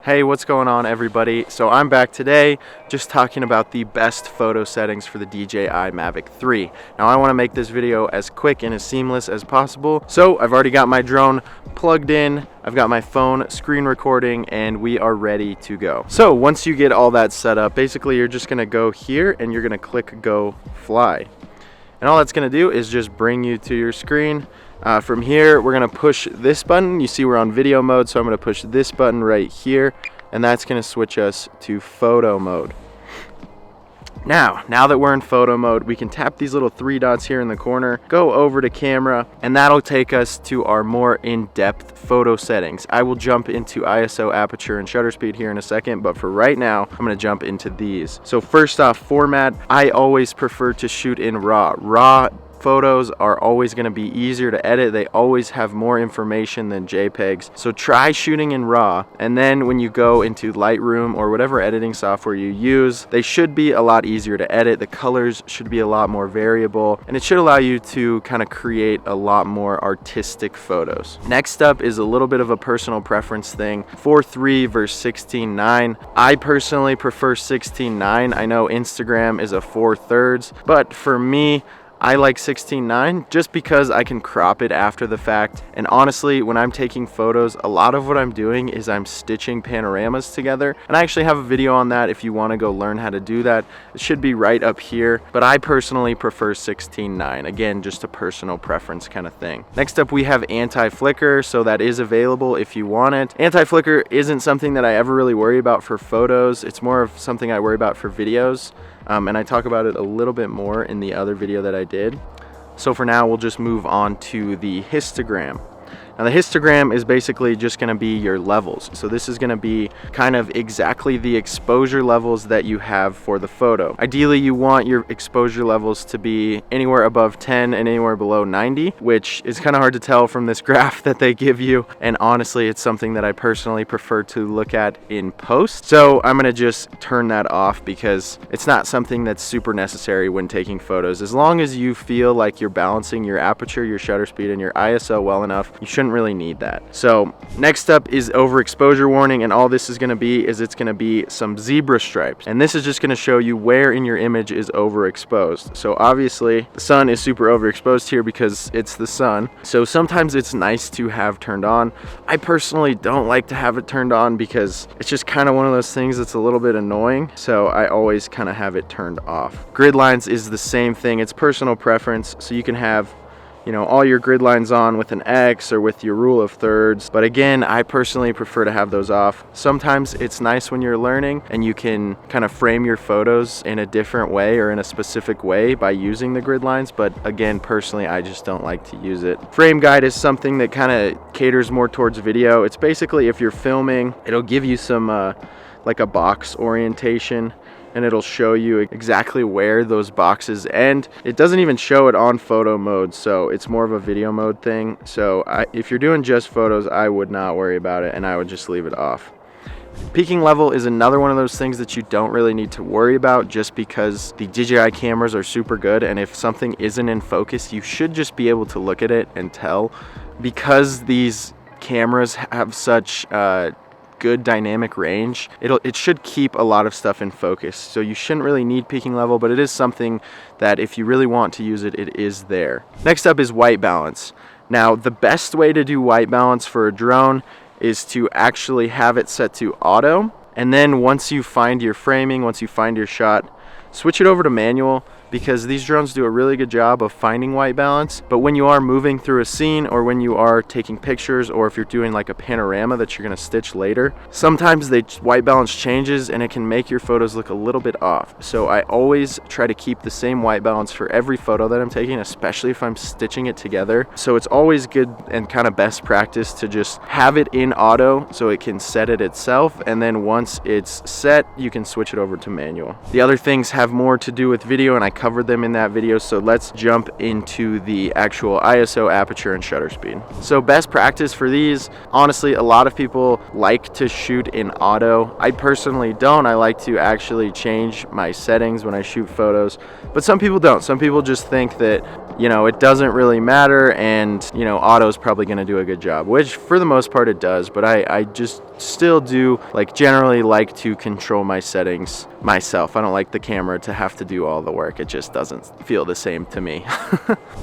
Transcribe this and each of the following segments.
Hey, what's going on everybody? So I'm back today just talking about the best photo settings for the DJI Mavic 3. Now I want to make this video as quick and as seamless as possible. So I've already got my drone plugged in, I've got my phone screen recording, and we are ready to go. So once you get all that set up, basically you're just going to go here and you're going to click go fly. And all that's going to do is just bring you to your screen. From here, we're going to push this button. You see we're on video mode, so I'm going to push this button right here, and that's going to switch us to photo mode. Now that we're in photo mode, we can tap these little three dots here in the corner, go over to camera, and that'll take us to our more in-depth photo settings. I will jump into ISO, aperture, and shutter speed here in a second, but for right now, I'm going to jump into these. So first off, format, I always prefer to shoot in RAW. RAW photos are always going to be easier to edit. They always have more information than JPEGs. So try shooting in RAW, and then when you go into Lightroom or whatever editing software you use, they should be a lot easier to edit. The colors should be a lot more variable, and it should allow you to kind of create a lot more artistic photos. Next up is a little bit of a personal preference thing. 4:3 versus 16:9. I personally prefer 16:9. I know Instagram is a 4/3, but for me, I like 16:9 just because I can crop it after the fact. And honestly, when I'm taking photos, a lot of what I'm doing is I'm stitching panoramas together. And I actually have a video on that if you want to go learn how to do that. It should be right up here. But I personally prefer 16:9. Again, just a personal preference kind of thing. Next up, we have anti-flicker. So that is available if you want it. Anti-flicker isn't something that I ever really worry about for photos. It's more of something I worry about for videos. And I talk about it a little bit more in the other video that I did. So for now, we'll just move on to the histogram. Now the histogram is basically just going to be your levels. So this is going to be kind of exactly the exposure levels that you have for the photo. Ideally, you want your exposure levels to be anywhere above 10 and anywhere below 90, which is kind of hard to tell from this graph that they give you. And honestly, it's something that I personally prefer to look at in post. So I'm going to just turn that off because it's not something that's super necessary when taking photos. As long as you feel like you're balancing your aperture, your shutter speed, and your ISO well enough, you shouldn't really need that. So next up is overexposure warning, and all this is going to be is it's going to be some zebra stripes, and this is just going to show you where in your image is overexposed. So obviously the sun is super overexposed here because it's the sun, so sometimes it's nice to have turned on. I personally don't like to have it turned on because it's just kind of one of those things that's a little bit annoying, so I always kind of have it turned off. Grid lines is the same thing. It's personal preference, so you can have all your grid lines on with an X or with your rule of thirds. But again, I personally prefer to have those off. Sometimes it's nice when you're learning and you can kind of frame your photos in a different way or in a specific way by using the grid lines. But again, personally, I just don't like to use it. Frame guide is something that kind of caters more towards video. It's basically if you're filming, it'll give you some like a box orientation, and it'll show you exactly where those boxes end. It doesn't even show it on photo mode, so it's more of a video mode thing. So if you're doing just photos, I would not worry about it, and I would just leave it off. Peaking level is another one of those things that you don't really need to worry about just because the DJI cameras are super good, and if something isn't in focus, you should just be able to look at it and tell. Because these cameras have such good dynamic range, it should keep a lot of stuff in focus, so you shouldn't really need peaking level, but it is something that if you really want to use it, it is there. Next up is white balance. Now the best way to do white balance for a drone is to actually have it set to auto, and then once you find your framing, once you find your shot, switch it over to manual, because these drones do a really good job of finding white balance. But when you are moving through a scene, or when you are taking pictures, or if you're doing like a panorama that you're going to stitch later, sometimes the white balance changes and it can make your photos look a little bit off. So I always try to keep the same white balance for every photo that I'm taking, especially if I'm stitching it together. So it's always good and kind of best practice to just have it in auto so it can set it itself, and then once it's set, you can switch it over to manual. The other things have more to do with video, and I covered them in that video, so let's jump into the actual ISO, aperture, and shutter speed. So best practice for these, honestly, a lot of people like to shoot in auto. I personally don't. I like to actually change my settings when I shoot photos, but some people don't. Some people just think that you know, it doesn't really matter, and you know, auto's probably going to do a good job, which for the most part it does, but I just still do like generally like to control my settings myself. I don't like the camera to have to do all the work. It just doesn't feel the same to me.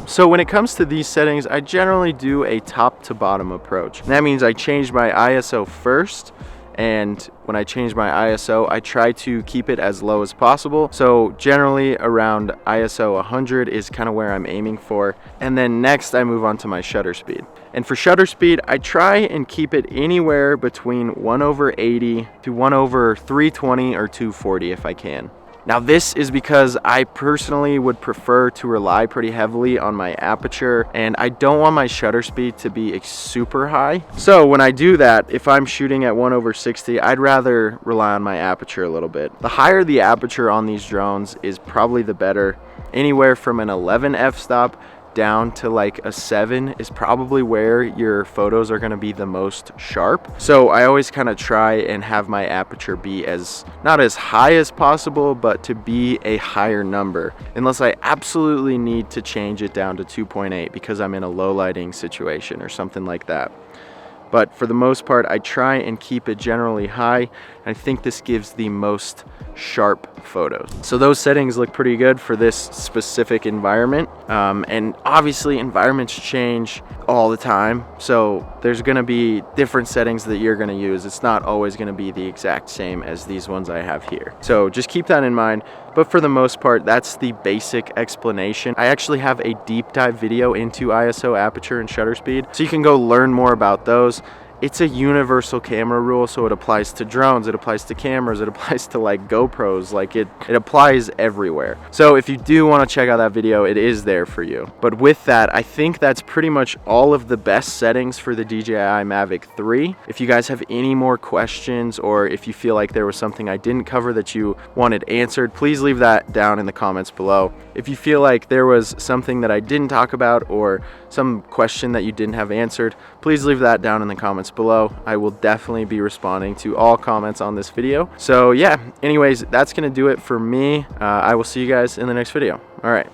So when it comes to these settings, I generally do a top to bottom approach. And that means I change my ISO first, and when I change my ISO, I try to keep it as low as possible. So generally around ISO 100 is kind of where I'm aiming for. And then next I move on to my shutter speed. And for shutter speed, I try and keep it anywhere between 1/80 to 1/320 or 240 if I can. Now this is because I personally would prefer to rely pretty heavily on my aperture, and I don't want my shutter speed to be super high. So when I do that, if I'm shooting at 1/60, I'd rather rely on my aperture a little bit. The higher the aperture on these drones is probably the better. Anywhere from an 11 f-stop down to like a 7 is probably where your photos are going to be the most sharp. So I always kind of try and have my aperture be as not as high as possible, but to be a higher number, unless I absolutely need to change it down to 2.8 because I'm in a low lighting situation or something like that. But for the most part, I try and keep it generally high. I think this gives the most sharp photos. So those settings look pretty good for this specific environment. And obviously environments change all the time. So there's gonna be different settings that you're gonna use. It's not always gonna be the exact same as these ones I have here. So just keep that in mind. But for the most part, that's the basic explanation. I actually have a deep dive video into ISO, aperture, and shutter speed, so you can go learn more about those. It's a universal camera rule, so it applies to drones, it applies to cameras, it applies to like GoPros, like it applies everywhere. So if you do want to check out that video, it is there for you. But with that, I think that's pretty much all of the best settings for the DJI Mavic 3. If you guys have any more questions, or if you feel like there was something I didn't cover that you wanted answered, please leave that down in the comments below. If you feel like there was something that I didn't talk about, or some question that you didn't have answered, please leave that down in the comments below. I will definitely be responding to all comments on this video. So yeah, anyways, that's gonna do it for me. I will see you guys in the next video. All right.